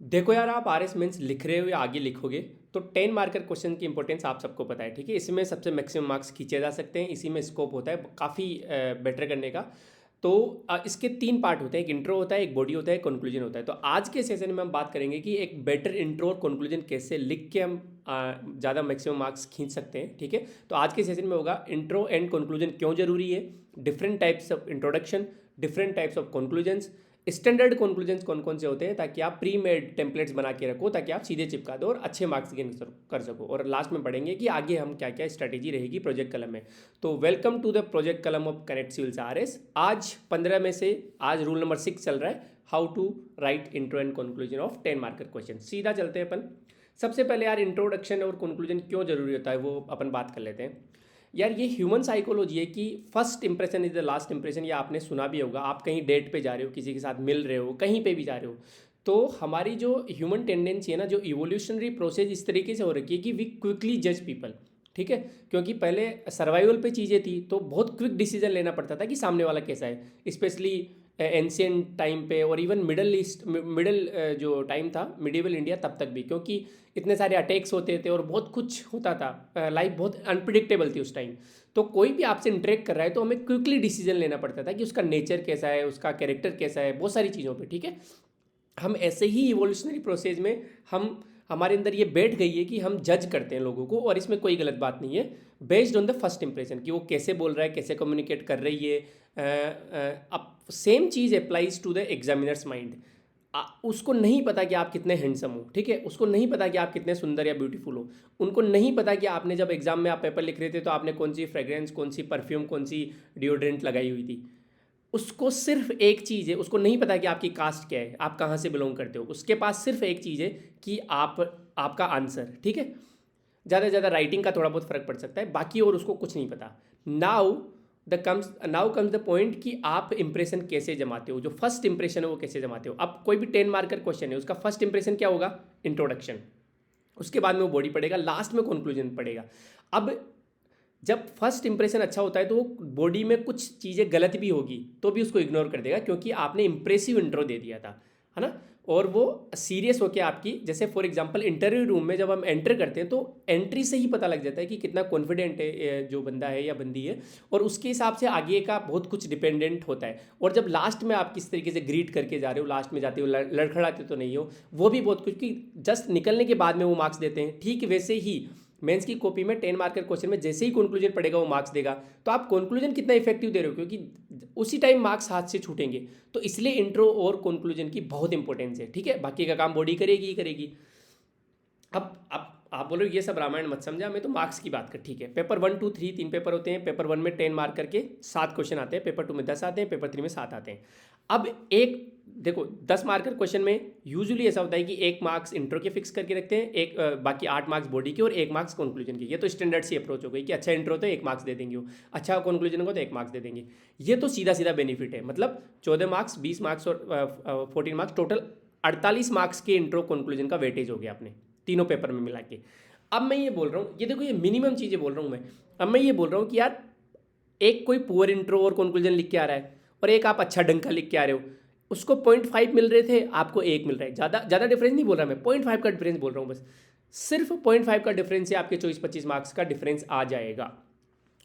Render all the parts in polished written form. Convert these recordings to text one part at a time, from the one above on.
देखो यार, आप आर एस मेंस लिख रहे हो या आगे लिखोगे तो 10 मार्कर क्वेश्चन की इंपॉर्टेंस आप सबको पता है, ठीक है। इसमें सबसे मैक्सिमम मार्क्स खींचे जा सकते हैं, इसी में स्कोप होता है काफ़ी बेटर करने का। तो इसके 3 पार्ट होते हैं, एक इंट्रो होता है, एक बॉडी होता है, एक कंक्लूजन होता है। तो आज के सेशन में हम बात करेंगे कि एक बेटर इंट्रो और कंक्लूजन कैसे लिख के हम ज़्यादा मैक्सिमम मार्क्स खींच सकते हैं, ठीक है। तो आज के सेशन में होगा इंट्रो एंड कंक्लूजन क्यों जरूरी है, different types of introduction, different types of conclusions, standard conclusions कौन कौन से होते हैं, ताकि आप प्री मेड टेम्पलेट्स बना के रखो, ताकि आप सीधे चिपका दो और अच्छे मार्क्स गेन कर सको। और लास्ट में पढ़ेंगे कि आगे हम क्या क्या स्ट्रैटेजी रहेगी प्रोजेक्ट कलम में। तो वेलकम टू द प्रोजेक्ट कलम of connect civils R S. आज 15 में से आज रूल नंबर 6 चल रहा है, how to write intro and conclusion of 10 marker question. सीधा चलते हैं अपन। सबसे पहले यार, इंट्रोडक्शन और कंक्लूजन क्यों जरूरी होता है वो अपन बात कर लेते हैं। यार, ये ह्यूमन साइकोलॉजी है कि first impression is the last impression. ये आपने सुना भी होगा, आप कहीं डेट पे जा रहे हो, किसी के साथ मिल रहे हो, कहीं पे भी जा रहे हो, तो हमारी जो ह्यूमन टेंडेंसी है ना, जो इवोल्यूशनरी प्रोसेस इस तरीके से हो रखी है कि वी क्विकली जज पीपल, ठीक है। क्योंकि पहले सर्वाइवल पे चीज़ें थी तो बहुत क्विक डिसीजन लेना पड़ता था कि सामने वाला कैसा है, स्पेशली एंशियंट टाइम पे और इवन मिडल ईस्ट, मिडल जो टाइम था, मिडिवल इंडिया, तब तक भी, क्योंकि इतने सारे अटैक्स होते थे और बहुत कुछ होता था, लाइफ बहुत अनप्रिडिक्टेबल थी उस टाइम। तो कोई भी आपसे इंटरेक्ट कर रहा है तो हमें क्विकली डिसीजन लेना पड़ता था कि उसका नेचर कैसा है, उसका कैरेक्टर कैसा है, बहुत सारी चीज़ों पे, ठीक है। हम ऐसे ही इवोल्यूशनरी प्रोसेस में हम हमारे अंदर ये बैठ गई है कि हम जज करते हैं लोगों को, और इसमें कोई गलत बात नहीं है, based on the first impression कि वो कैसे बोल रहा है, कैसे कम्युनिकेट कर रही है। अब सेम चीज़ applies to the examiner's mind. उसको नहीं पता कि आप कितने हैंडसम हो, ठीक है, उसको नहीं पता कि आप कितने सुंदर या ब्यूटीफुल हो, उनको नहीं पता कि आपने जब एग्जाम में आप पेपर लिख रहे थे तो आपने कौन सी फ्रेग्रेंस, कौन सी परफ्यूम, कौन सी डिओड्रेंट लगाई हुई थी। उसको सिर्फ एक चीज़ है, उसको नहीं पता कि आपकी कास्ट क्या है, आप कहाँ से बिलोंग करते हो, उसके पास सिर्फ एक चीज़ है कि आपका आंसर, ठीक है। ज़्यादा से ज़्यादा राइटिंग का थोड़ा बहुत फर्क पड़ सकता है, बाकी और उसको कुछ नहीं पता। नाउ कम्स द पॉइंट कि आप इंप्रेशन कैसे जमाते हो, जो फर्स्ट इंप्रेशन है वो कैसे जमाते हो। अब कोई भी 10 मार्कर क्वेश्चन है, उसका फर्स्ट इंप्रेशन क्या होगा, इंट्रोडक्शन, उसके बाद में वो बॉडी पड़ेगा, लास्ट में कंक्लूजन पड़ेगा। अब जब फर्स्ट इंप्रेशन अच्छा होता है तो वो बॉडी में कुछ चीज़ें गलत भी होगी तो भी उसको इग्नोर कर देगा, क्योंकि आपने इंप्रेसिव इंट्रो दे दिया था, है ना। और वो सीरियस होके आपकी, जैसे फॉर एग्जांपल इंटरव्यू रूम में जब हम एंटर करते हैं तो एंट्री से ही पता लग जाता है कि कितना कॉन्फिडेंट है जो बंदा है या बंदी है, और उसके हिसाब से आगे का बहुत कुछ डिपेंडेंट होता है। और जब लास्ट में आप किस तरीके से ग्रीट करके जा रहे हो, लास्ट में जाते हो लड़खड़ाते तो नहीं हो, वो भी बहुत कुछ, कि जस्ट निकलने के बाद में वो मार्क्स देते हैं। ठीक वैसे ही मेंस की कॉपी में 10 मार्कर क्वेश्चन में जैसे ही कंक्लूजन पड़ेगा वो मार्क्स देगा। तो आप कंक्लूजन कितना इफेक्टिव दे रहे हो, क्योंकि उसी टाइम मार्क्स हाथ से छूटेंगे। तो इसलिए इंट्रो और कंक्लूजन की बहुत इंपॉर्टेंस है, ठीक है। बाकी का काम बॉडी करेगी ही करेगी। अब आप बोलो ये सब रामायण मत समझा, मैं तो मार्क्स की बात कर, ठीक है। पेपर 1, 2, 3 3 पेपर होते हैं। पेपर 1 में 10 मार्कर के 7 क्वेश्चन आते हैं, पेपर 2 में 10 आते हैं, पेपर 3 में 7 आते हैं। अब एक देखो, 10 मार्कर क्वेश्चन में यूजुअली ऐसा होता है कि 1 मार्क्स इंट्रो के फिक्स करके रखते हैं, बाकी 8 मार्क्स बॉडी के और 1 मार्क्स कंक्लूजन की। ये तो स्टैंडर्ड सी अप्रोच हो गई कि अच्छा इंट्रो तो 1 मार्क्स दे देंगे, वो अच्छा कंक्लूजन को तो 1 मार्क्स दे देंगे। ये तो सीधा सीधा बेनिफिट है, मतलब 14 मार्क्स, 20 मार्क्स और 14 मार्क्स, टोटल 48 मार्क्स के इंट्रो कंक्लूजन का वेटेज हो गया अपने तीनों पेपर में मिला के। अब मैं ये बोल रहा हूँ, ये देखो ये मिनिमम चीज़ें बोल रहा हूँ मैं। अब मैं ये बोल रहा हूँ कि यार, एक कोई पुअर इंट्रो और कंक्लूजन लिख के आ रहा है और एक आप अच्छा ढंग का लिख के आ रहे हो, उसको 0.5 मिल रहे थे, आपको 1 मिल रहा है। ज़्यादा ज़्यादा डिफरेंस नहीं बोल रहा मैं, 0.5 का डिफरेंस बोल रहा हूँ बस। सिर्फ 0.5 का डिफरेंस से आपके 24-25 मार्क्स का डिफरेंस आ जाएगा।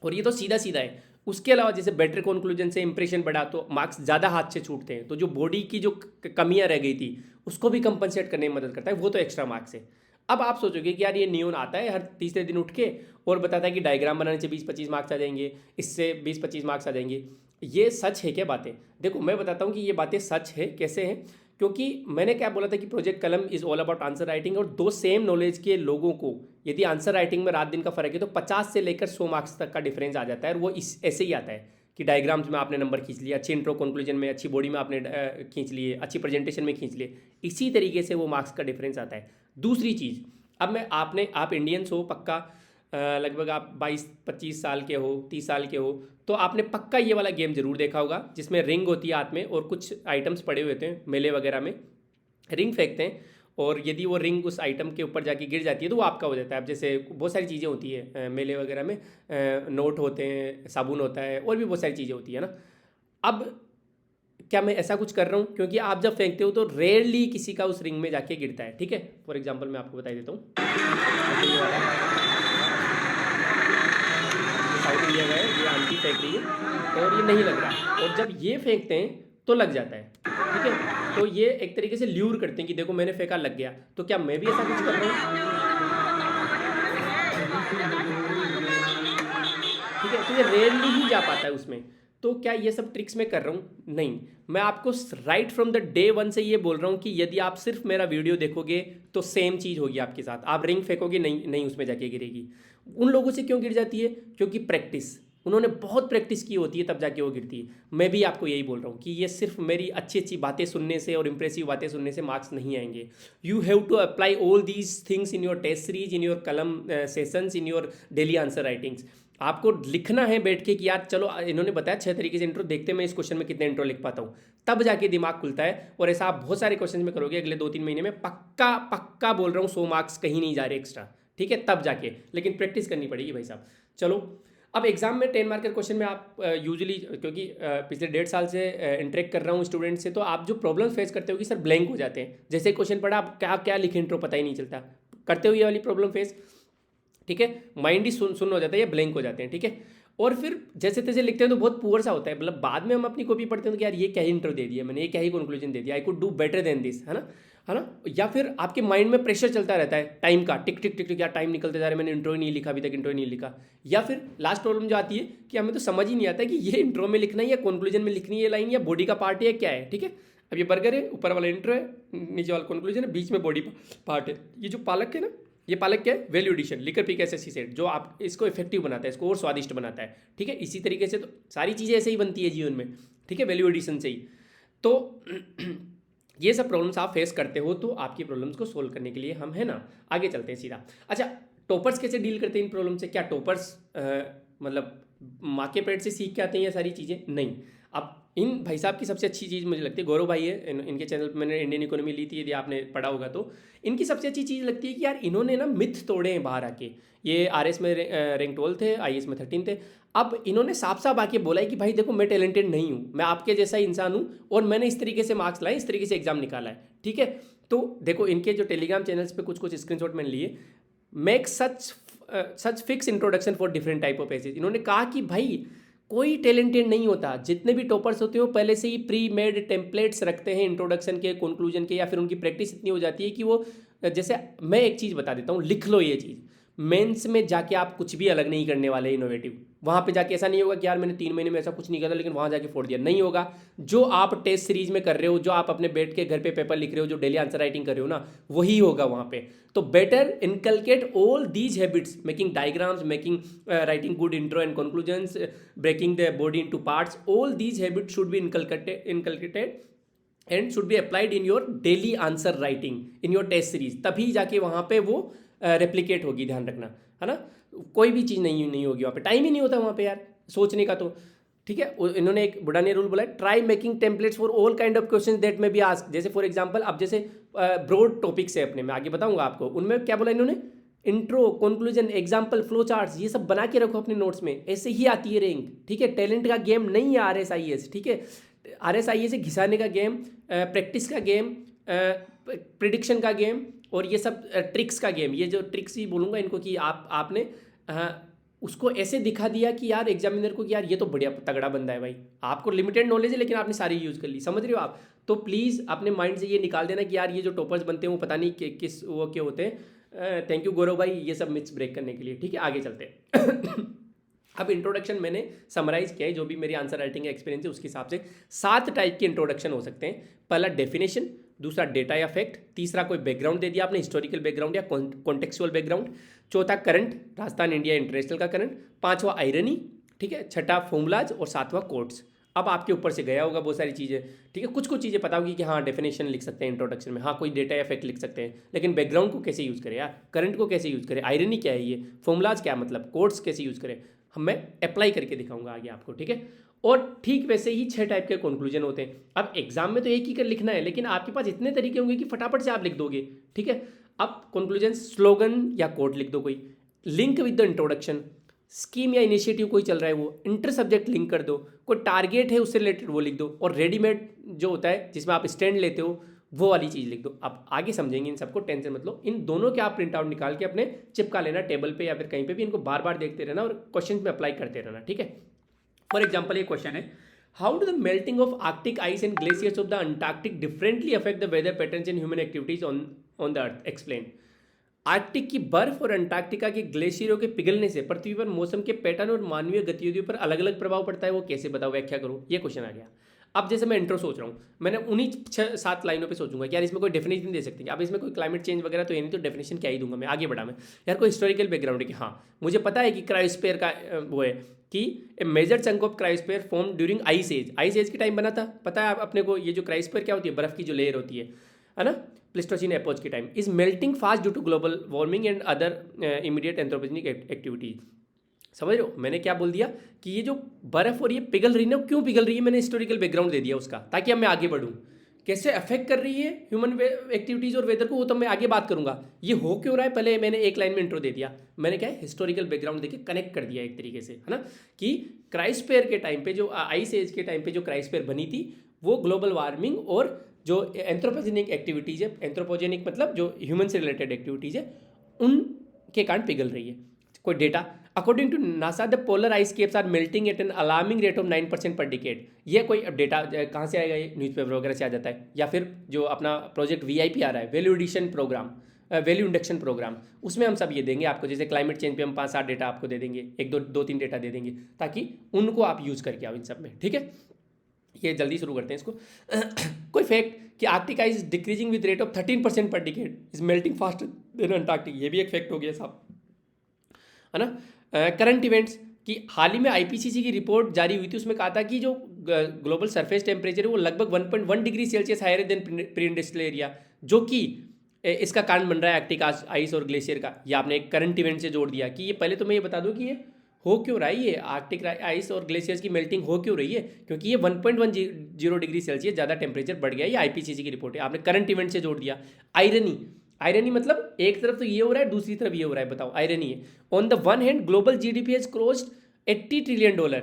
और ये तो सीधा सीधा है। उसके अलावा जैसे बेटर कंक्लूजन से इंप्रेशन बढ़ा तो मार्क्स ज़्यादा हाथ से छूटते हैं, तो जो बॉडी की जो कमियां रह गई थी उसको भी कंपनसेट करने में मदद करता है, वो तो एक्स्ट्रा मार्क्स है। अब आप सोचोगे कि यार, ये नियोन आता है हर तीसरे दिन उठ के और बताता है कि डायग्राम बनाने से 20-25 मार्क्स आ जाएंगे, इससे 20-25 मार्क्स आ जाएंगे। ये सच है क्या बातें? देखो मैं बताता हूँ कि ये बातें सच है, कैसे हैं। क्योंकि मैंने क्या बोला था कि प्रोजेक्ट कलम is all about answer writing, और दो सेम नॉलेज के लोगों को यदि आंसर राइटिंग में रात दिन का फर्क है तो 50 से लेकर 100 मार्क्स तक का डिफरेंस आ जाता है। और वो इस ऐसे ही आता है कि डायग्राम्स में आपने नंबर खींच लिया, अच्छी इंट्रो कंक्लूजन में, अच्छी बॉडी में आपने खींच लिए, अच्छी प्रेजेंटेशन में खींच लिए, इसी तरीके से वो मार्क्स का डिफरेंस आता है। दूसरी चीज़, अब मैं आप इंडियंस हो पक्का, लगभग आप 22-25 साल के हो, 30 साल के हो, तो आपने पक्का ये वाला गेम जरूर देखा होगा जिसमें रिंग होती है हाथ में और कुछ आइटम्स पड़े हुए होते हैं, मेले वगैरह में रिंग फेंकते हैं, और यदि वो रिंग उस आइटम के ऊपर जाके गिर जाती है तो वो आपका हो जाता है। अब जैसे बहुत सारी चीज़ें होती है मेले वगैरह में, नोट होते हैं, साबुन होता है, और भी बहुत सारी चीज़ें होती है ना। अब क्या मैं ऐसा कुछ कर रहा हूँ? क्योंकि आप जब फेंकते हो तो रेयरली किसी का उस रिंग में जाके गिरता है, ठीक है। फॉर एग्जाम्पल मैं आपको बता देता हूँ, ये वाला साउथ इंडिया का है, ये आंटी फेंक रही है और ये नहीं लग रहा, और जब ये फेंकते हैं तो लग जाता है, ठीक है। तो ये एक तरीके से ल्यूर करते हैं कि देखो मैंने फेंका लग गया, तो क्या मैं भी ऐसा कुछ कर रहा हूँ? ठीक है, तो ये रेयरली ही जा पाता है उसमें। तो क्या ये सब ट्रिक्स मैं कर रहा हूँ? नहीं, मैं आपको right from the day one से ये बोल रहा हूँ कि यदि आप सिर्फ मेरा वीडियो देखोगे तो सेम चीज़ होगी आपके साथ। आप रिंग फेंकोगे, नहीं नहीं उसमें जाके गिरेगी। उन लोगों से क्यों गिर जाती है? क्योंकि प्रैक्टिस, उन्होंने बहुत प्रैक्टिस की होती है तब जाके वो गिरती है। मैं भी आपको यही बोल रहा हूँ कि ये सिर्फ मेरी अच्छी अच्छी बातें सुनने से और इंप्रेसिव बातें सुनने से मार्क्स नहीं आएंगे। You have to apply all these things in your test series, in your column sessions, in your daily answer writings. आपको लिखना है बैठ के कि यार चलो इन्होंने बताया 6 तरीके से इंट्रो, देखते मैं इस क्वेश्चन में कितने इंट्रो लिख पाता हूँ, तब जाके दिमाग खुलता है। और ऐसा आप बहुत सारे क्वेश्चन में करोगे अगले 2-3 महीने में, पक्का पक्का बोल रहा हूँ 100 मार्क्स कहीं नहीं जा रहे एक्स्ट्रा, ठीक है, तब जाके। लेकिन प्रैक्टिस करनी पड़ेगी भाई साहब। चलो अब एग्जाम में 10 मार्क के क्वेश्चन में आप यूजुअली, क्योंकि पिछले 1.5 साल से इंटरेक्ट कर रहा हूँ स्टूडेंट से, तो आप जो प्रॉब्लम फेस करते हो कि सर ब्लैंक हो जाते हैं, जैसे क्वेश्चन पढ़ा आप क्या क्या लिखे इंट्रो पता ही नहीं चलता, करते हो ये वाली प्रॉब्लम फेस, ठीक है। माइंड ही सुन हो जाता है या ब्लैंक हो जाते हैं, ठीक है। और फिर जैसे तैसे लिखते हैं तो बहुत पुअर सा होता है, मतलब बाद में हम अपनी कॉपी पढ़ते हैं तो यार ये क्या ही इंट्रो दे दिया मैंने, ये क्या ही कंक्लूजन दे दिया, I could do better than this, है ना, है ना। या फिर आपके माइंड में प्रेशर चलता रहता है टाइम का, टिक टिक टिक टिक, यार टाइम निकलते जा रहे, मैंने इंट्रो ही नहीं लिखा अभी तक, इंट्रो ही नहीं लिखा। या फिर लास्ट प्रॉब्लम जो आती है कि हमें तो समझ ही नहीं आता कि ये इंट्रो में लिखना है या कंक्लूजन में लिखनी है लाइन, या बॉडी का पार्ट है क्या है, ठीक है। अब ये बर्गर है, ऊपर वाला इंट्रो है, नीचे वाला कंक्लूजन है, बीच में बॉडी पार्ट है। ये जो पालक है ना, ये पालक क्या है? वैल्यू एडिशन, लिकर पी कैसे सेट, जो आप इसको इफेक्टिव बनाता है, इसको और स्वादिष्ट बनाता है, ठीक है। इसी तरीके से तो सारी चीज़ें ऐसे ही बनती है जीवन में, ठीक है, वैल्यू एडिशन से ही। तो ये सब प्रॉब्लम्स आप फेस करते हो, तो आपकी प्रॉब्लम्स को सोल्व करने के लिए हम है ना आगे चलते हैं सीधा। अच्छा, टॉपर्स कैसे डील करते हैं इन प्रॉब्लम से? क्या टॉपर्स मतलब माँ के पेट से सीख के आते हैं ये सारी चीज़ें? नहीं। अब इन भाई साहब की सबसे अच्छी चीज़ मुझे लगती है, गौरव भाई है, इनके चैनल पर मैंने इंडियन इकोनॉमी ली थी, यदि आपने पढ़ा होगा तो। इनकी सबसे अच्छी चीज़ लगती है कि यार इन्होंने ना मिथ तोड़े हैं बाहर आके। ये आरएस में रैंक 12 थे, आईएएस में 13 थे। अब इन्होंने साफ साफ आके बोला है कि भाई देखो मैं टैलेंटेड नहीं हूँ, मैं आपके जैसा ही इंसान हूँ और मैंने इस तरीके से मार्क्स लाए, इस तरीके से एग्जाम निकाला है, ठीक है। तो देखो इनके जो टेलीग्राम चैनल्स पे कुछ स्क्रीनशॉट मैंने लिए, make such fix introduction for different type of essays. इन्होंने कहा कि भाई कोई टैलेंटेड नहीं होता, जितने भी टॉपर्स होते हो पहले से ही प्री मेड टेम्पलेट्स रखते हैं इंट्रोडक्शन के, कंक्लूजन के, या फिर उनकी प्रैक्टिस इतनी हो जाती है कि वो, जैसे मैं एक चीज़ बता देता हूँ, लिख लो ये चीज़, मेंस में जाके आप कुछ भी अलग नहीं करने वाले इनोवेटिव। वहाँ पे जाके ऐसा नहीं होगा कि यार मैंने 3 महीने में ऐसा कुछ नहीं किया था लेकिन वहाँ जाके फोड़ दिया, नहीं होगा। जो आप टेस्ट सीरीज में कर रहे हो, जो आप अपने बैठ के घर पे पेपर लिख रहे हो, जो डेली आंसर राइटिंग कर रहे हो ना, वही होगा वहाँ पे। तो better inculcate all these habits, making diagrams, making writing good intro and conclusions, breaking the body into parts, all these habits should be inculcated and should be applied in your daily answer writing, in your test series. तभी जाके वहाँ पे वो replicate होगी, ध्यान रखना, है ना। कोई भी चीज़ नहीं होगी वहाँ पे, टाइम ही नहीं होता वहाँ पे यार सोचने का, तो ठीक है। इन्होंने एक बुढ़ाने रूल बोला है, try making templates for all kind of question that में बी आस्क्ड। जैसे फॉर एग्जांपल अब जैसे ब्रॉड टॉपिक्स है अपने, मैं आगे बताऊंगा आपको, उनमें क्या बोला इन्होंने, intro, conclusion, example, flow charts, ये सब बना के रखो अपने नोट्स में, ऐसे ही आती है रैंक, ठीक है। टैलेंट का गेम नहीं है RSIS, ठीक है। RSIS से घिसाने का गेम, प्रैक्टिस का गेम, प्रिडिक्शन का गेम, और ये सब ट्रिक्स का गेम। ये जो ट्रिक्स ही बोलूँगा इनको कि आपने उसको ऐसे दिखा दिया कि यार एग्जामिनर को कि यार ये तो बढ़िया तगड़ा बंदा है भाई, आपको लिमिटेड नॉलेज है लेकिन आपने सारी यूज़ कर ली, समझ रहे हो आप। तो प्लीज़ अपने माइंड से ये निकाल देना कि यार ये जो टॉपर्स बनते हैं वो पता नहीं किस वो क्या होते हैं। थैंक यू गौरव भाई ये सब मिथ्स ब्रेक करने के लिए, ठीक है। आगे चलते हैं। अब इंट्रोडक्शन मैंने समराइज किया है, जो भी मेरी आंसर राइटिंग का एक्सपीरियंस है उसके हिसाब से 7 टाइप के इंट्रोडक्शन हो सकते हैं। पहला डेफिनेशन, दूसरा डेटा या फैक्ट, तीसरा कोई बैकग्राउंड दे दिया आपने, हिस्टोरिकल बैकग्राउंड या कॉन्टेक्चुअल बैकग्राउंड, चौथा करंट, राजस्थान इंडिया इंटरनेशनल का करंट, पांचवा आयरनी, ठीक है, छठा फॉर्मूलाज और सातवां कोट्स। अब आपके ऊपर से गया होगा बहुत सारी चीज़ें, ठीक है। कुछ चीज़ें पता होगी कि हाँ डेफिनेशन लिख सकते हैं इंट्रोडक्शन में, हाँ कोई डेटा या फैक्ट लिख सकते हैं, लेकिन बैकग्राउंड को कैसे यूज़ करें यार, करंट को कैसे यूज़ करें, आयरनी क्या है, ये फॉर्मूलाज क्या मतलब, कोट्स कैसे यूज़ करें, मैं अप्लाई करके दिखाऊंगा आगे आपको, ठीक है। और ठीक वैसे ही 6 टाइप के कंक्लूजन होते हैं। अब एग्जाम में तो एक ही कर लिखना है, लेकिन आपके पास इतने तरीके होंगे कि फटाफट से आप लिख दोगे, ठीक है। अब कंक्लूजन, स्लोगन या कोट लिख दो कोई, link with the introduction, scheme या इनिशिएटिव कोई चल रहा है वो, इंटर सब्जेक्ट लिंक कर दो, कोई टारगेट है उससे रिलेटेड वो लिख दो, और रेडीमेड जो होता है जिसमें आप स्टैंड लेते हो वो वाली चीज़ लिख दो। आप आगे समझेंगे, इन सबको टेंशन मत लो। इन दोनों के आप प्रिंट आउट निकाल के अपने चिपका लेना टेबल पे या फिर कहीं पे भी, इनको बार बार देखते रहना और क्वेश्चन में अप्लाई करते रहना, ठीक है। फॉर एग्जाम्पल ये क्वेश्चन है, how do the melting of Arctic ice and glaciers of the Antarctic differently affect the weather patterns and human activities on the earth, explain. Arctic की बर्फ और अंटार्कटिका के ग्लेशियरों के पिघलने से पृथ्वी पर मौसम के पैटर्न और मानवीय गतिविधियों पर अलग अलग प्रभाव पड़ता है, वो कैसे बताओ, व्याख्या करो। ये क्वेश्चन आ गया। अब जैसे मैं इंट्रो सोच रहा हूँ, मैंने उन्हीं 6-7 लाइनों पे सोचूंगा कि यार इसमें कोई डेफिनेशन दे सकते हैं, अब इसमें कोई क्लाइमेट चेंज वगैरह तो ये नहीं, तो डेफिनेशन क्या ही दूंगा मैं, आगे बढ़ा मैं। यार कोई हिस्टोरिकल बैकग्राउंड है कि हाँ मुझे पता है कि क्रायोस्फीयर का वो है कि a major chunk of cryosphere form during ice age, ice age के टाइम बना था, पता है आप अपने को। ये जो क्रायोस्फीयर क्या होती है, बर्फ की जो लेयर होती है ना, प्लेस्टोसीन एपोज के time, is melting fast due to global warming and other immediate anthropogenic activities. समझ रहे हो मैंने क्या बोल दिया कि ये जो बर्फ और ये पिघल रही है ना, क्यों पिघल रही है, मैंने हिस्टोरिकल बैकग्राउंड दे दिया उसका, ताकि अब मैं आगे बढ़ूँ। कैसे अफेक्ट कर रही है ह्यूमन एक्टिविटीज और वेदर को, वो तो मैं आगे बात करूंगा। ये हो क्यों रहा है, पहले मैंने एक लाइन में इंट्रो दे दिया, मैंने क्या है हिस्टोरिकल बैकग्राउंड देके कनेक्ट कर दिया एक तरीके से, है ना, कि क्रायोस्फीयर के टाइम पे जो आइस एज के टाइम पे जो क्रायोस्फीयर बनी थी, वो ग्लोबल वार्मिंग और जो एंथ्रोपोजेनिक एक्टिविटीज़ है, एंथ्रोपोजेनिक मतलब जो ह्यूमन से रिलेटेड एक्टिविटीज़ है, उनके कारण पिघल रही है। कोई data, according to NASA the polar ice caps are melting at an alarming rate of 9% per decade. ये कोई डेटा कहाँ से आएगा, ये न्यूज़पेपर वगैरह से आ जाता है, या फिर जो अपना प्रोजेक्ट VIP आ रहा है, value addition program, value induction program, उसमें हम सब ये देंगे आपको। जैसे क्लाइमेट चेंज पे हम 5-7 डेटा आपको दे देंगे, 1-2-3 डेटा दे देंगे, ताकि उनको आप यूज़ करके आओ इन सब में, ठीक है। ये जल्दी शुरू करते हैं इसको। कोई फैक्ट कि Arctic ice is decreasing with rate of 13% पर decade, is melting faster than Antarctic, ये भी एक फैक्ट हो गया साहब, है ना। करंट इवेंट्स कि हाल ही में IPCC की रिपोर्ट जारी हुई थी, उसमें कहा था कि जो ग्लोबल सरफेस टेम्परेचर है वो लगभग 1.1 degree Celsius higher than pre industrial area, जो कि इसका कारण बन रहा है आर्कटिक आइस और ग्लेशियर का। ये आपने एक करंट इवेंट से जोड़ दिया कि ये, पहले तो मैं ये बता दूं कि ये हो क्यों रहा है, ये आर्कटिक आइस और ग्लेशियर्स की मेल्टिंग हो क्यों रही है, क्योंकि ये 1.10 डिग्री सेल्सियस ज़्यादा टेम्परेचर बढ़ गया, ये IPCC की रिपोर्ट है, आपने करंट इवेंट से जोड़ दिया। आयरनी मतलब एक तरफ तो ये हो रहा है, दूसरी तरफ ये हो रहा है, बताओ आयरनी है। On the one hand global GDP has crossed $80 trillion,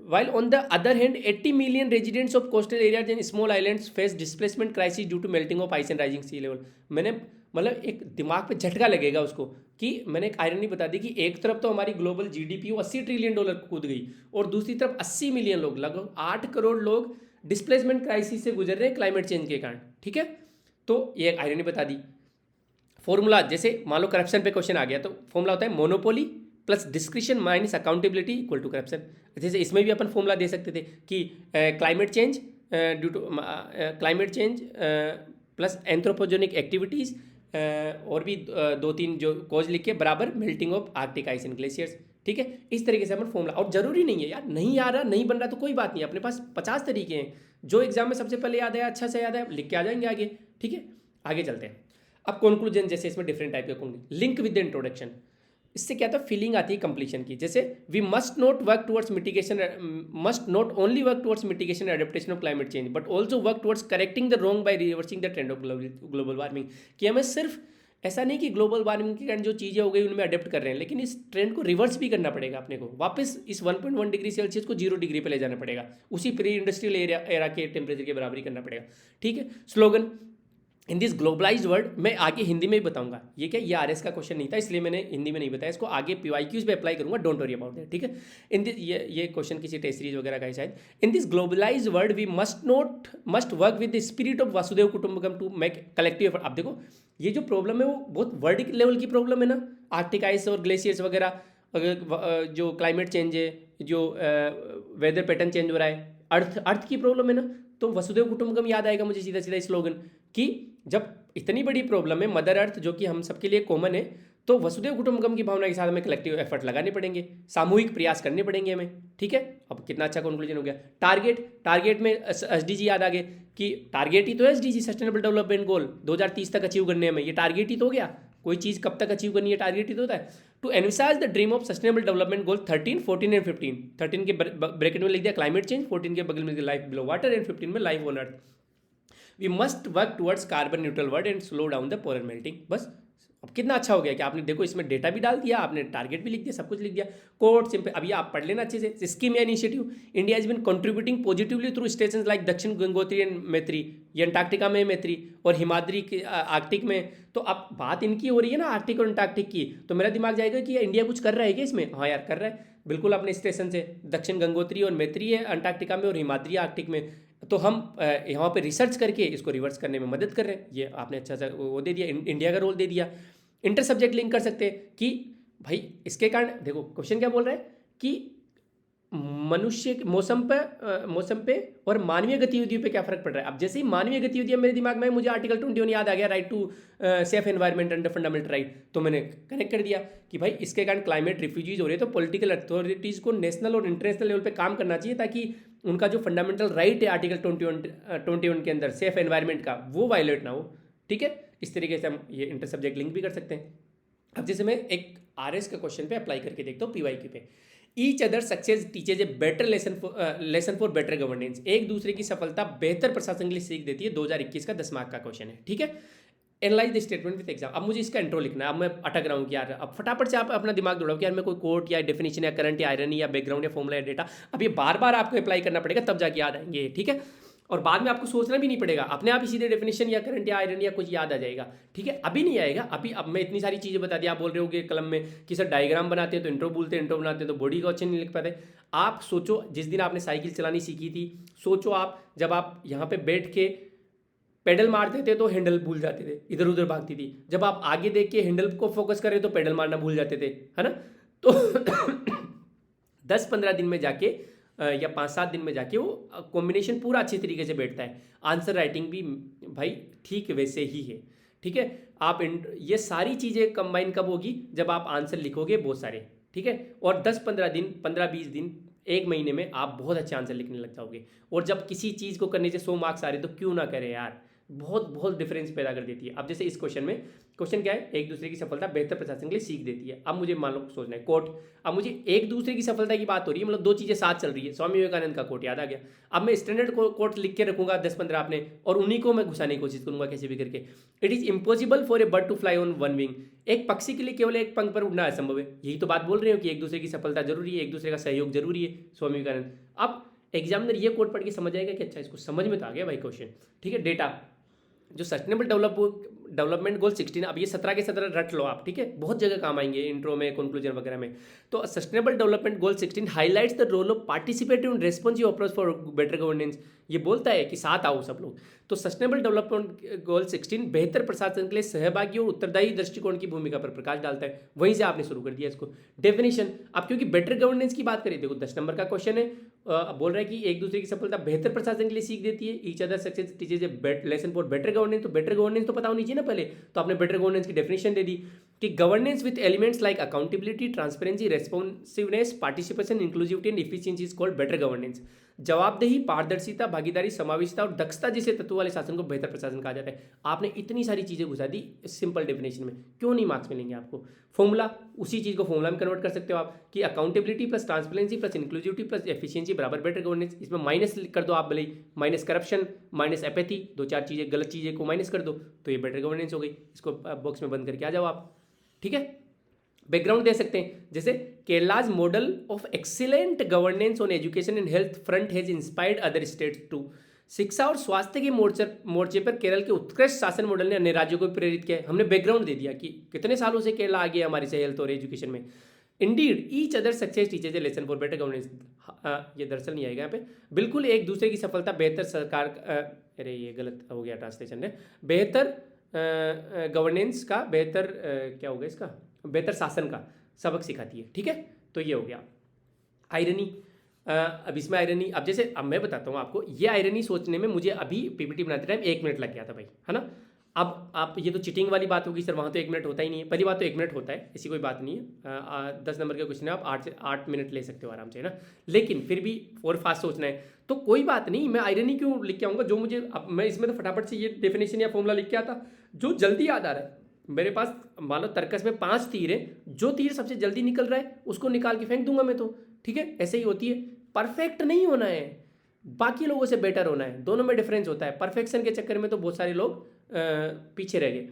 while on the other hand 80 million residents of coastal areas and small islands face displacement crisis due to melting of ice and rising sea level। मैंने मतलब एक दिमाग पे झटका लगेगा उसको कि मैंने एक आयरनी बता दी कि एक तरफ तो हमारी ग्लोबल GDP $80 ट्रिलियन कूद गई, और दूसरी तरफ 80 मिलियन लोग, लगभग 8 करोड़ लोग डिस्प्लेसमेंट क्राइसिस से गुजर रहे हैं क्लाइमेट चेंज के कारण, ठीक है। तो ये एक आयरनी बता दी। फॉर्मूला, जैसे मान लो करप्शन पे क्वेश्चन आ गया, तो फॉर्मूला होता है monopoly plus discretion minus accountability equal to corruption. जैसे इसमें भी अपन फॉर्मूला दे सकते थे कि climate change due to climate change plus anthropogenic activities, और भी 2-3 जो कॉज लिख के बराबर melting of Arctic ice and glaciers, ठीक है। इस तरीके से अपन फॉर्मूला, और जरूरी नहीं है यार, नहीं आ रहा नहीं बन रहा तो कोई बात नहीं, अपने पास 50 तरीके हैं, जो एग्जाम में सबसे पहले याद है, अच्छा से याद है, लिख के आ जाएंगे आगे, ठीक है। आगे चलते हैं। अब कंक्लूजन, जैसे इसमें डिफरेंट टाइप के conclusion, link with the introduction, इससे क्या था, फीलिंग आती है कंप्लीशन की। जैसे we must not work towards mitigation, must not only work towards mitigation adaptation of climate change, but also work towards correcting the wrong by reversing the trend of global warming. कि हमें सिर्फ ऐसा नहीं कि global warming के कारण जो चीज़ें हो गई उनमें अडेप्ट कर रहे हैं, लेकिन इस ट्रेंड को रिवर्स भी करना पड़ेगा अपने को, वापस इस 1.1 डिग्री सेल्सियस को 0 डिग्री पे ले जाना पड़ेगा, उसी प्री इंडस्ट्रियल एरा के टेम्परेचर के बराबर ही करना पड़ेगा, ठीक है। Slogan, in this globalized world, मैं आगे हिंदी में ही बताऊंगा, ये क्या, ये RS का क्वेश्चन नहीं था इसलिए मैंने हिंदी में नहीं बताया, इसको आगे PYQs पे अप्लाई करूंगा, डोंट वरी अबाउट दैट, ठीक है। इन दिस, ये क्वेश्चन किसी टेस्ट सीरीज वगैरह का है शायद। In this globalized world we must work with the spirit of Vasudev Kutumbakam to make collective effort. आप देखो ये जो प्रॉब्लम है वो बहुत वर्ल्ड लेवल की प्रॉब्लम है ना, आर्कटिक आइस और ग्लेशियर्स वगैरह, जो क्लाइमेट चेंज है, जो वेदर पैटर्न चेंज हो रहा है, अर्थ की प्रॉब्लम है ना, तो वसुदेव कुटुंबकम याद आएगा मुझे सीधा सीधा स्लोगन, कि जब इतनी बड़ी प्रॉब्लम है मदर अर्थ जो कि हम सबके लिए कॉमन है, तो वसुदेव कुटुंबकम की भावना के साथ हमें कलेक्टिव एफर्ट लगाने पड़ेंगे, सामूहिक प्रयास करने पड़ेंगे हमें, ठीक है। अब कितना अच्छा कंक्लूजन हो गया। टारगेट में SDG याद आ गए कि टारगेट ही तो है SDG, सस्टेनेबल डेवलपमेंट गोल 2030 तक अचीव करने में, ये टारगेट ही तो हो गया, कोई चीज़ कब तक अचीव करनी है टारगेट ही तो होता है। To envisage the dream of sustainable development goal 13, 14 and 15, 13 के ब्रैकेट में लिख दिया क्लाइमेट चेंज, 14 के बगल में लाइफ बिलो वाटर एंड 15 में life on earth. We must work towards carbon neutral world and slow down the polar melting. बस अब कितना अच्छा हो गया कि आपने देखो इसमें डेटा भी डाल दिया, आपने टारगेट भी लिख दिया, सब कुछ लिख दिया। कोड सिंपल, अभी आप पढ़ लेना अच्छे से। स्कीम या initiative, India has been contributing positively through stations like Dakshin Gangotri and मैत्री, ये अंटार्कटिका में मैत्री और हिमाद्री के आर्कटिक में। तो अब बात इनकी हो रही है ना आर्कटिक और अंटार्कटिक की, तो मेरा दिमाग जाएगा कि इंडिया कुछ कर रहा है क्या इसमें? हाँ यार कर रहा है, बिल्कुल अपने स्टेशन से। दक्षिण गंगोत्री और मैत्री है अंटार्कटिका में और हिमाद्री आर्कटिक में। तो हम यहाँ पे रिसर्च करके इसको रिवर्स करने में मदद कर रहे हैं। ये आपने अच्छा सा वो दे दिया, इंडिया का रोल दे दिया। इंटर सब्जेक्ट लिंक कर सकते हैं कि भाई इसके कारण देखो क्वेश्चन क्या बोल रहा है कि मनुष्य मौसम पे और मानवीय गतिविधियों पे क्या फर्क पड़ रहा है। अब जैसे ही मानवीय गतिविधियां मेरे दिमाग में, मुझे आर्टिकल 21 याद आ गया, right to safe environment under fundamental right, तो मैंने कनेक्ट कर दिया कि भाई इसके कारण क्लाइमेट रिफ्यूजीज हो रहे हैं, तो पॉलिटिकल अथॉरिटीज़ को नेशनल और इंटरनेशनल लेवल पे काम करना चाहिए ताकि उनका जो फंडामेंटल राइट है आर्टिकल 21 के अंदर सेफ एनवायरनमेंट का, वो वायलेट ना हो। ठीक है, इस तरीके से हम ये इंटर सब्जेक्ट लिंक भी कर सकते हैं। अब जैसे मैं एक आरएस का क्वेश्चन पे अप्लाई करके देखता हूँ पीवाईक्यू पे। Each other success teaches a better lesson for better governance, एक दूसरे की सफलता बेहतर प्रशासन के लिए सीख देती है। 2021 का 10 मार्क का क्वेश्चन है। ठीक है, analyse the statement with exam. अब मुझे इसका इंट्रो लिखना है। अब मैं अटक रहा हूँ कि यार अब फटाफट से आप अपना दिमाग दौड़ाओ कि यार मैं कोई कोट या डेफिनेशन या करंट या आयरनी या बैकग्राउंड या फॉर्मुला या डेटा, अब ये बार बार आपको अप्लाई करना पड़ेगा तब जाके याद आएंगे। ठीक है, और बाद में आपको सोचना भी नहीं पड़ेगा, अपने आप ही सीधे डेफिनेशन या करंट या आयरन या कुछ याद आ जाएगा। ठीक है, अभी नहीं आएगा। अभी अब मैं इतनी सारी चीज़ें बता दी, आप बोल रहे हो कि कलम में कि सर डायग्राम बनाते हैं तो इंट्रो बोलते हैं, इंट्रो बनाते हैं तो बॉडी का क्वेश्चन नहीं लिख पाते। आप सोचो जिस दिन आपने साइकिल चलानी सीखी थी, सोचो आप जब आप यहाँ पे बैठ के पेडल मारते थे तो हैंडल भूल जाते थे, इधर उधर भागती थी। जब आप आगे देख के हैंडल को फोकस करें तो पेडल मारना भूल जाते थे, है ना। तो 10-15 दिन में जाके या 5-7 दिन में जाके वो कॉम्बिनेशन पूरा अच्छी तरीके से बैठता है। आंसर राइटिंग भी भाई ठीक वैसे ही है। ठीक है, आप ये सारी चीज़ें कंबाइन कब होगी? जब आप आंसर लिखोगे बहुत सारे। ठीक है, और 10-15 दिन, 15-20 दिन, 1 महीने में आप बहुत अच्छे आंसर लिखने लग जाओगे। और जब किसी चीज़ को करने से 100 मार्क्स आ रहे तो क्यों ना करें यार, बहुत बहुत डिफरेंस पैदा कर देती है। अब जैसे इस क्वेश्चन में क्वेश्चन क्या है, एक दूसरे की सफलता बेहतर प्रशासन के लिए सीख देती है। अब मुझे मान लो सोचना है कोट, अब मुझे एक दूसरे की सफलता की बात हो रही है, मतलब दो चीज़ें साथ चल रही है। स्वामी विवेकानंद का कोट याद आ गया। अब मैं स्टैंडर्ड कोट लिख के रखूंगा 10-15 आपने, और उन्हीं को मैं घुसाने की कोशिश करूंगा कैसे भी करके। It is impossible for a bird to fly on one wing, एक पक्षी के लिए केवल एक पंख पर उड़ना असंभव है। यही तो बात बोल रहे हो कि एक दूसरे की सफलता जरूरी है, एक दूसरे का सहयोग जरूरी है, स्वामी विवेकानंद। अब एग्जामिनर ये कोट पढ़ के समझ आएगा कि अच्छा इसको समझ में तो आ गया भाई क्वेश्चन। ठीक है, डेटा जो सस्टेनेबल डेवलपमेंट गोल 16, अब ये 17 के 17 रट लो आप। ठीक है, बहुत जगह काम आएंगे, इंट्रो में, कंक्लूजन वगैरह में। तो sustainable development goal 16 highlights the role of participative and responsive approach for better governance. ये बोलता है कि साथ आओ सब लोग। तो सस्टेनेबल डेवलपमेंट गोल 16 बेहतर प्रशासन के लिए सहभागी और उत्तरदायी दृष्टिकोण की भूमिका पर प्रकाश डालता है। वहीं से आपने शुरू कर दिया इसको। डेफिनेशन, अब क्योंकि बेटर गवर्नेंस की बात करें, देखो 10 नंबर का क्वेश्चन है, बोल रहा है कि एक दूसरे की सफलता बेहतर प्रशासन के लिए सीख देती है। Each other success teaches A lesson for better governance, तो बेटर गवर्नेंस तो पता होनी चाहिए ना पहले। तो आपने बेटर गवर्नेंस की डेफिनेशन दे दी कि governance with elements like accountability, transparency, responsiveness, participation, inclusivity and efficiency is called better governance. जवाबदेही, पारदर्शिता, भागीदारी, समावेशिता और दक्षता जैसे तत्वों वाले शासन को बेहतर प्रशासन कहा जाता है। आपने इतनी सारी चीजें घुसा दी सिंपल डेफिनेशन में, क्यों नहीं मार्क्स मिलेंगे आपको? फॉर्मूला, उसी चीज को फॉर्मूला में कन्वर्ट कर सकते हो आप कि accountability plus transparency plus inclusivity plus efficiency बराबर बेटर गवर्नेंस। इसमें माइनस कर दो आप भले ही, माइनस करप्शन, माइनस एपैथी, 2-4 चीजें गलत चीजें को माइनस कर दो तो ये बेटर गवर्नेंस हो गई। इसको बॉक्स में बंद करके आ जाओ आप। ठीक है, बैकग्राउंड दे सकते हैं, जैसे Kerala's model of excellent governance on education and health front has inspired other states too. शिक्षा और स्वास्थ्य के मोर्चे पर केरल के उत्कृष्ट शासन मॉडल ने अन्य राज्यों को प्रेरित किया। हमने बैकग्राउंड दे दिया कि कितने सालों से केरला आगे हमारे से हेल्थ और एजुकेशन में। Indeed each other success teaches A lesson for better governance, ये दरअसल नहीं आएगा यहाँ पे। बिल्कुल एक दूसरे की सफलता बेहतर सरकार, अरे ये गलत हो गया ट्रांसलेशन है, बेहतर गवर्नेंस का, बेहतर क्या होगा इसका, बेहतर शासन का सबक सिखाती है। ठीक है, तो ये हो गया आयरनी। अब इसमें आयरनी, अब जैसे अब मैं बताता हूँ आपको, ये आयरनी सोचने में मुझे अभी पीपीटी बनाते टाइम 1 मिनट लग गया था भाई, है ना। अब आप ये तो चीटिंग वाली बात होगी सर, वहाँ तो 1 मिनट होता ही नहीं है। पहली बात तो 1 मिनट होता है, ऐसी कोई बात नहीं है। 10 नंबर के क्वेश्चन है, आप 8 मिनट ले सकते हो आराम से, है ना। लेकिन फिर भी और फास्ट सोचना है तो कोई बात नहीं, मैं आयरनी क्यों लिख के आऊँगा जो मुझे, अब मैं इसमें तो फटाफट से ये डेफिनेशन या फॉर्मूला लिख के आता जो जल्दी याद आ रहा है। मेरे पास मान लो तर्कस में 5 तीर है, जो तीर सबसे जल्दी निकल रहा है उसको निकाल के फेंक दूंगा मैं तो। ठीक है, ऐसे ही होती है। परफेक्ट नहीं होना है, बाकी लोगों से बेटर होना है, दोनों में डिफरेंस होता है। परफेक्शन के चक्कर में तो बहुत सारे लोग पीछे रह गए।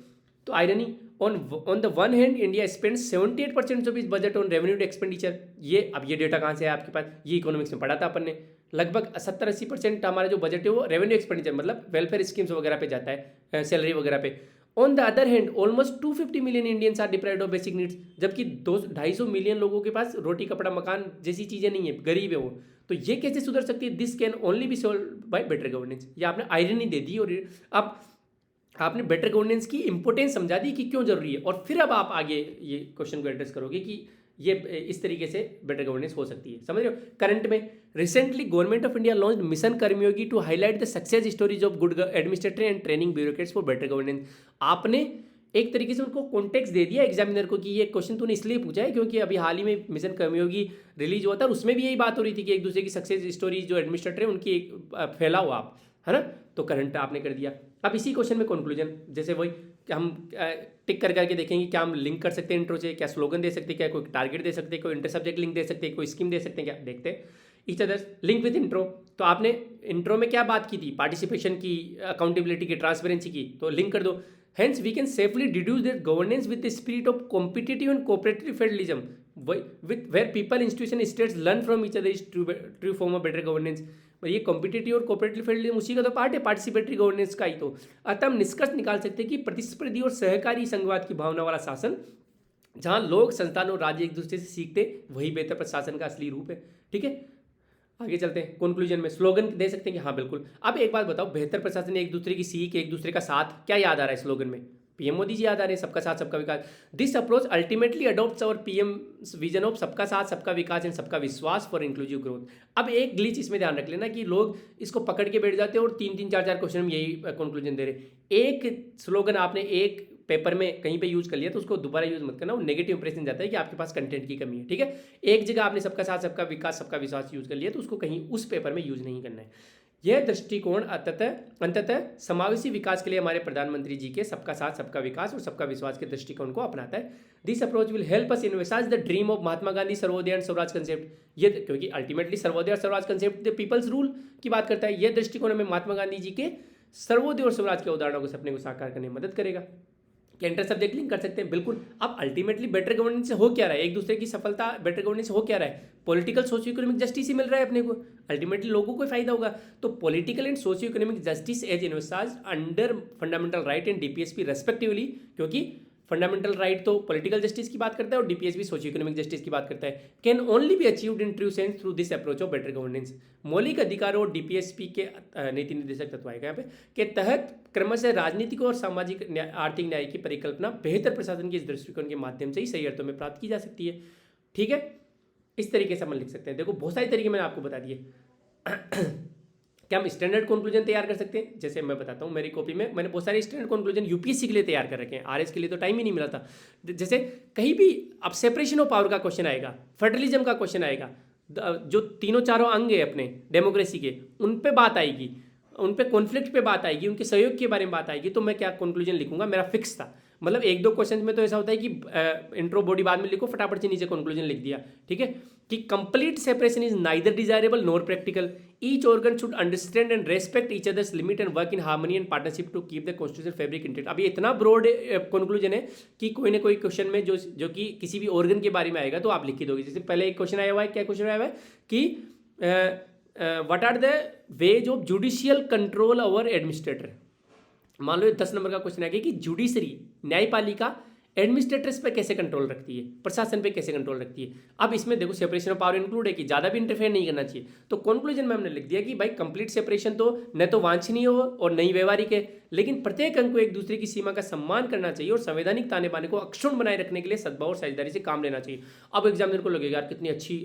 तो irony, on the one hand India spend 78% of इस बजट ऑन रेवेन्यू एक्सपेंडिचर। ये अब ये डेटा कहाँ से है आपके पास, ये इकोनॉमिक्स में पढ़ा था अपन ने। लगभग 70-80% हमारा जो बजट है वो रेवेन्यू एक्सपेंडिचर मतलब वेलफेयर स्कीम्स वगैरह पे जाता है, सैलरी वगैरह पे। On the other hand almost 250 million Indians are deprived of basic needs, जबकि 250 मिलियन लोगों के पास रोटी कपड़ा मकान जैसी चीज़ें नहीं है, गरीब है वो। तो ये कैसे सुधर सकती है? This can only be solved by better governance. ये आपने आयरनी दे दी और अब आपने बेटर गवर्नेंस की इंपॉर्टेंस समझा दी कि क्यों जरूरी है, और फिर अब आप आगे ये क्वेश्चन को एड्रेस करोगे कि ये इस तरीके से बेटर गवर्नेंस हो सकती है। समझ रहे हो? करंट में recently government of India launch mission Karmayogi to highlight the success stories of good administrator and training bureaucrats for better governance. आपने एक तरीके से उनको कॉन्टेक्स्ट दे दिया एग्जामिनर को कि ये क्वेश्चन तूने इसलिए पूछा है क्योंकि अभी हाल ही में मिशन कर्मयोगी रिलीज हुआ था और उसमें भी यही बात हो रही थी कि एक दूसरे की सक्सेस स्टोरी जो एडमिनिस्ट्रेटर है उनकी फैला हुआ आप, है ना? तो करंट आपने कर दिया। अब इसी क्वेश्चन में कंक्लूजन, जैसे वही कि हम टिक कर करके देखेंगे क्या हम लिंक कर सकते हैं इंट्रो से, क्या स्लोगन दे सकते हैं, क्या कोई टारगेट दे सकते हैं, कोई इंटर सब्जेक्ट लिंक दे सकते हैं, कोई स्कीम दे सकते हैं, क्या देखते हैं each others link with intro. तो आपने इंट्रो में क्या बात की थी? पार्टिसिपेशन की, अकाउंटेबिलिटी की, ट्रांसपेरेंसी की, तो लिंक कर दो। Hence, we can safely deduce that governance with the spirit of competitive and cooperative federalism, where people, institutions, states learn from each other is true form of better governance। ये competitive और cooperative federalism उसी का तो part है, participatory governance का ही। तो अतः हम निष्कर्ष निकाल सकते हैं कि प्रतिस्पर्धी और सहकारी संघवाद की भावना वाला शासन, जहाँ लोग, संस्थान और राज्य एक दूसरे से सीखते, वही बेहतर प्रशासन का असली रूप है। ठीक है, आगे चलते हैं। कंक्लूजन में स्लोगन दे सकते हैं कि हाँ बिल्कुल। अब एक बात बताओ, बेहतर प्रशासन, एक दूसरे की सीख, एक दूसरे का साथ, क्या याद आ रहा है स्लोगन में? पीएम मोदी जी याद आ रहे हैं, सबका साथ सबका विकास। This approach ultimately adopts our PM vision of Sabka साथ सबका विकास एंड सबका विश्वास फॉर इंक्लूसिव ग्रोथ। अब एक ग्लिच इसमें ध्यान रख लेना कि लोग इसको पकड़ के बैठ जाते हैं और 3-3, 4-4 क्वेश्चन में यही कंक्लूजन दे रहे। एक स्लोगन आपने एक पेपर में कहीं पे यूज कर लिया तो उसको दोबारा यूज मत करना, वो नेगेटिव इंप्रेशन जाता है कि आपके पास कंटेंट की कमी है। ठीक है, एक जगह आपने सबका साथ सबका विकास सबका विश्वास यूज कर लिया तो उसको कहीं उस पेपर में यूज नहीं करना है। यह दृष्टिकोण अंततः समावेशी विकास के लिए हमारे प्रधानमंत्री जी के सबका साथ सबका विकास और सबका विश्वास के दृष्टिकोण को अपनाता है। This approach will help us envisage the dream of Mahatma Gandhi Sarvodaya and Swaraj concept. ये क्योंकि अल्टीमेटली सर्वोदय और Swaraj concept the people's rule की बात करता है। यह दृष्टिकोण हमें महात्मा गांधी जी के सर्वोदय और स्वराज के उदाहरणों को सपने को साकार करने में मदद करेगा। क्या इंटर सब्जेक्ट लिंक कर सकते हैं? बिल्कुल। अब अल्टीमेटली बेटर गवर्नेंस से हो क्या रहा है? एक दूसरे की सफलता बेटर गवर्नेंस से हो क्या रहा है? पॉलिटिकल सोशियो इकोनॉमिक जस्टिस ही मिल रहा है अपने को, अल्टीमेटली लोगों को फायदा होगा। तो political and socio economic justice as envisaged under fundamental right and DPSP respectively, क्योंकि फंडामेंटल राइट तो पॉलिटिकल जस्टिस की बात करता है और डीपीएसपी सोशियो इकोनॉमिक जस्टिस की बात करता है, can only be achieved in true sense through this approach of better governance. मौलिक अधिकारों और डीपीएसपी के नीति निर्देशक तत्व आएगा यहाँ पे के तहत क्रमशः राजनीतिक और सामाजिक आर्थिक न्याय की परिकल्पना बेहतर प्रशासन के इस दृष्टिकोण के माध्यम से ही सही अर्थों में प्राप्त की जा सकती है। ठीक है, इस तरीके से हम लिख सकते हैं। देखो बहुत सारे तरीके मैंने आपको बता दिए। क्या हम स्टैंडर्ड कंक्लूजन तैयार कर सकते हैं? जैसे मैं बताता हूँ, मेरी कॉपी में मैंने बहुत सारे स्टैंडर्ड कंक्लूजन यूपीएससी के लिए तैयार कर रखे हैं, आरएस के लिए तो टाइम ही नहीं मिला था। जैसे कहीं भी अब सेपरेशन ऑफ पावर का क्वेश्चन आएगा, फेडरलिज्म का क्वेश्चन आएगा, जो तीनों चारों अंग है अपने डेमोक्रेसी के, उन पे बात आएगी, उन पे कॉन्फ्लिक्ट पे बात आएगी, उनके सहयोग के बारे में बात आएगी, तो मैं क्या कंक्लूजन लिखूंगा? मेरा फिक्स था। मतलब 1-2 क्वेश्चन में तो ऐसा होता है कि इंट्रो बॉडी बाद में लिखो, फटाफट से नीचे कंक्लूजन लिख दिया। ठीक है, कि complete separation is neither desirable nor practical. Each organ should understand and respect each other's limit and work in harmony and partnership to keep the constitution fabric intact. अब ये इतना ब्रॉड कंक्लूजन है कि कोई ना कोई क्वेश्चन में जो कि किसी भी ऑर्गन के बारे में आएगा तो आप लिख ही दोगे। जैसे पहले एक क्वेश्चन आया हुआ है, क्या क्वेश्चन आया हुआ है कि what are the ways of judicial control over administrator. मान लो 10 नंबर का क्वेश्चन आ गया कि जुडिशरी न्यायपालिका एडमिनिस्ट्रेटर्स पे कैसे कंट्रोल रखती है, प्रशासन पे कैसे कंट्रोल रखती है। अब इसमें देखो सेपरेशन ऑफ पावर इंक्लूड है कि ज़्यादा भी इंटरफेयर नहीं करना चाहिए। तो कंक्लूजन में हमने लिख दिया कि भाई कंप्लीट सेपरेशन तो न तो वांछनीय हो और न ही व्यवहारिक है, लेकिन प्रत्येक अंग को एक दूसरे की सीमा का सम्मान करना चाहिए और संवैधानिक ताने बाने को अक्षुण्ण बनाए रखने के लिए सद्भाव और साझेदारी से काम लेना चाहिए। अब एग्जामिनर को लगेगा यार कितनी अच्छी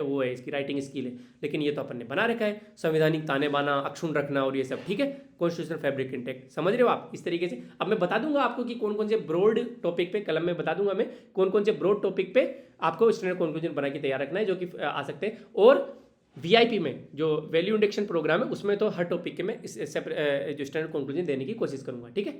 वो है, इसकी राइटिंग स्किल है, लेकिन ये तो अपन ने बना रखा है, संवैधानिक ताने बाना, अक्षुण्ण रखना और ये सब। ठीक है, कॉन्स्टिट्यूशनल फैब्रिक इंटेक्ट, समझ रहे हो आप? इस तरीके से अब मैं बता दूंगा आपको कि कौन कौन से ब्रॉड टॉपिक पे, कलम में बता दूंगा मैं कौन कौन से ब्रॉड टॉपिक पे आपको स्टैंडर्ड कंक्लूजन बना के तैयार रखना है, जो कि आ सकते हैं। और वीआईपी में जो वैल्यू इंडेक्शन प्रोग्राम है उसमें तो हर टॉपिक के मैं जो स्टैंडर्ड कंक्लूजन देने की कोशिश करूंगा। ठीक है,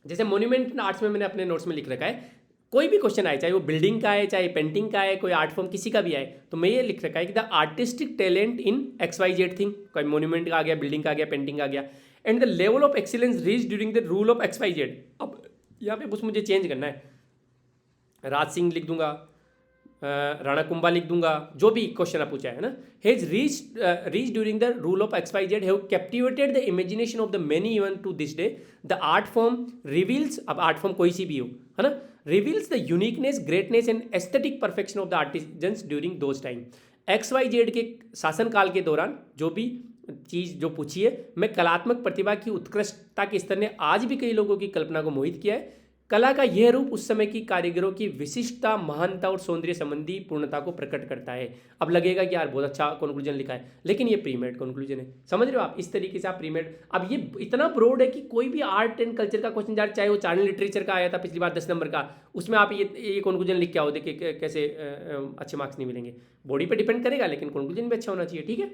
जैसे मोन्यूमेंट आर्ट्स में मैंने अपने नोट्स में लिख रखा है, कोई भी क्वेश्चन आए, चाहे वो बिल्डिंग का है, चाहे पेंटिंग का है, कोई आर्ट फॉर्म किसी का भी आए, तो मैं ये लिख रखा है कि the artistic talent in XYZ thing, कोई मोन्यूमेंट का आ गया, बिल्डिंग का आ गया, पेंटिंग का आ गया, and the level of excellence reach during the rule of XYZ। अब यहाँ पे बस मुझे चेंज करना है, राज सिंह लिख दूंगा, राणा कुंभा लिख दूंगा, जो भी क्वेश्चन आप पूछा है ना। Has reach during the rule of XYZ have captivated the imagination of the many even to this day. The art form reveals, अब आर्ट फॉर्म कोई सी भी हो, है ना, reveals the uniqueness, greatness and aesthetic perfection of the artisans during those time. XYZ के शासनकाल के दौरान जो भी चीज़ जो पूछी है, मैं कलात्मक प्रतिभा की उत्कृष्टता के स्तर ने आज भी कई लोगों की कल्पना को मोहित किया है। कला का यह रूप उस समय की कारीगरों की विशिष्टता, महानता और सौंदर्य संबंधी पूर्णता को प्रकट करता है। अब लगेगा कि यार बहुत अच्छा कंक्लूजन लिखा है, लेकिन ये प्रीमेड कंक्लूजन है, समझ रहे हो आप, इस तरीके से आप प्रीमेड, अब ये इतना ब्रॉड है कि कोई भी आर्ट एंड कल्चर का क्वेश्चन, चाहे वो चाइल्ड लिटरेचर का आया था पिछली बार 10 नंबर का, उसमें आप ये कंक्लूजन लिख के आओ, देखिए कैसे अच्छे मार्क्स नहीं मिलेंगे। बॉडी पर डिपेंड करेगा, लेकिन कंक्लूजन भी अच्छा होना चाहिए, ठीक है।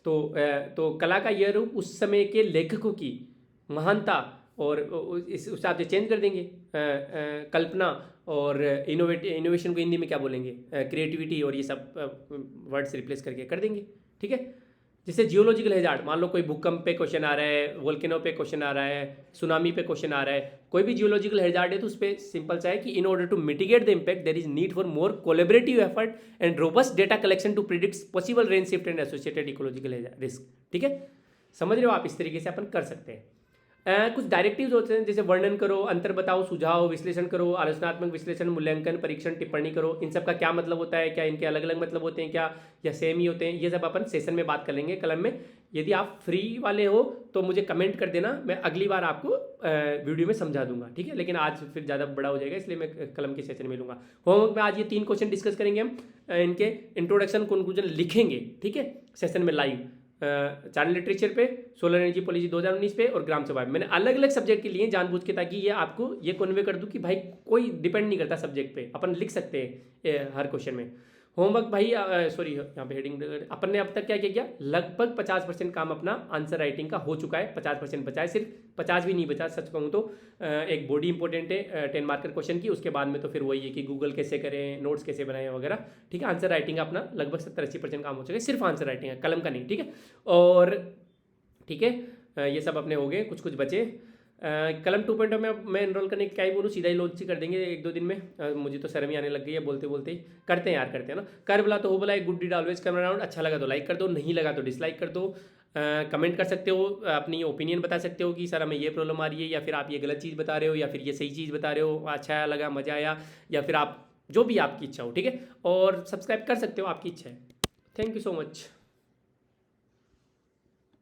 तो कला का यह रूप उस समय के लेखकों की महानता, और इस हिसाब से चेंज कर देंगे कल्पना और इनोवेशन को हिंदी में क्या बोलेंगे, क्रिएटिविटी, और ये सब वर्ड्स रिप्लेस करके कर देंगे, ठीक है। जैसे जियोलॉजिकल हैजार्ड, मान लो कोई भूकंप पे क्वेश्चन आ रहा है, वोल्केनो पे क्वेश्चन आ रहा है, सुनामी पे क्वेश्चन आ रहा है, कोई भी जियोलॉजिकल हैजार्ड है तो उस पर सिंपल सा है कि in order to mitigate the impact there is need for more collaborative effort and robust data collection to predict possible rain shift and associated ecological risk, ठीक है। समझ रहे हो आप, इस तरीके से अपन कर सकते हैं। कुछ डायरेक्टिव्स होते हैं, जैसे वर्णन करो, अंतर बताओ, सुझाव, विश्लेषण करो, आलोचनात्मक विश्लेषण, मूल्यांकन, परीक्षण, टिप्पणी करो। इन सब का क्या मतलब होता है, क्या इनके अलग अलग मतलब होते हैं क्या, या सेम ही होते हैं, ये सब अपन सेशन में बात कर लेंगे कलम में। यदि आप फ्री वाले हो तो मुझे कमेंट कर देना, मैं अगली बार आपको वीडियो में समझा दूंगा, ठीक है। लेकिन आज फिर ज़्यादा बड़ा हो जाएगा, इसलिए मैं कलम के सेशन में लूँगा। होमवर्क में आज ये 3 क्वेश्चन डिस्कस करेंगे हम, इनके इंट्रोडक्शन कंक्लूजन लिखेंगे, ठीक है, सेशन में लाइव, चाइल्ड लिटरेचर पे, सोलर एनर्जी पॉलिसी 2019 पे, और ग्राम सभा। मैंने अलग अलग सब्जेक्ट के लिए जानबूझ के, ताकि ये आपको ये कन्वे कर दूं कि भाई कोई डिपेंड नहीं करता सब्जेक्ट पे, अपन लिख सकते हैं हर क्वेश्चन में। होमवर्क भाई, सॉरी यहाँ पे हेडिंग, अपन ने अब तक क्या किया, लगभग 50% काम अपना आंसर राइटिंग का हो चुका है, 50% बचा है, सिर्फ 50 भी नहीं बचा, सच कहूँ तो। एक बॉडी इंपॉर्टेंट है 10 मार्कर क्वेश्चन की, उसके बाद में तो फिर वही है कि गूगल कैसे करें, नोट्स कैसे बनाएं वगैरह, ठीक है। आंसर राइटिंग का अपना लगभग 70-80% काम हो चुका है, सिर्फ आंसर राइटिंग है, कलम का नहीं, ठीक है। और ठीक है, ये सब अपने हो गए, कुछ कुछ बचे। कलम 2.0 में अब मैं एनरोल करने की क्या ही बोलूँ, सीधा ही लॉन्च ही कर देंगे 1-2 दिन में। मुझे तो शर्म ही आने लग गई है बोलते बोलते ही। करते हैं यार, करते हैं ना, कर बोला तो हो बोला, एक good deed always come around. अच्छा लगा तो लाइक कर दो, नहीं लगा तो डिसलाइक कर दो। कमेंट कर सकते हो, अपनी ओपिनियन बता सकते हो कि सर हमें ये प्रॉब्लम आ रही है, या फिर आप ये गलत चीज़ बता रहे हो, या फिर ये सही चीज़ बता रहे हो, अच्छा लगा, मज़ा आया, या फिर आप जो भी आपकी इच्छा हो, ठीक है। और सब्सक्राइब कर सकते हो, आपकी इच्छा है। Thank you so much.